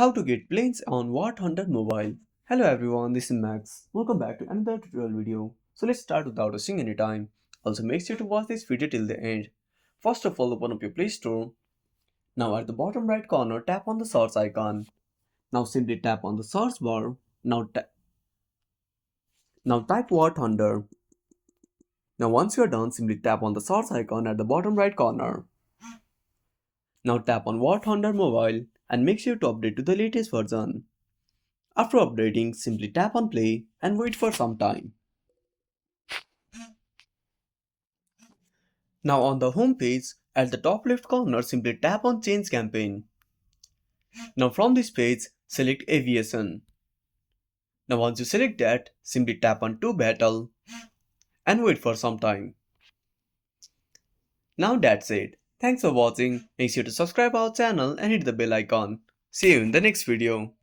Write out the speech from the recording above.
How to get planes on War Thunder mobile. Hello everyone, this is Max. Welcome back to another tutorial video. So let's start without wasting any time. Also make sure to watch this video till the end. First of all, open up your Play Store. Now at the bottom right corner, tap on the search icon. Now simply tap on the search bar. Now type War Thunder. Now once you are done, simply tap on the search icon at the bottom right corner. Now tap on War Thunder mobile and make sure to update to the latest version. After updating, simply tap on play and wait for some time. Now on the home page, at the top left corner, simply tap on change campaign. Now from this page, select aviation. Now once you select that, simply tap on to battle and wait for some time. Now that's it. Thanks for watching. Make sure to subscribe our channel and hit the bell icon. See you in the next video.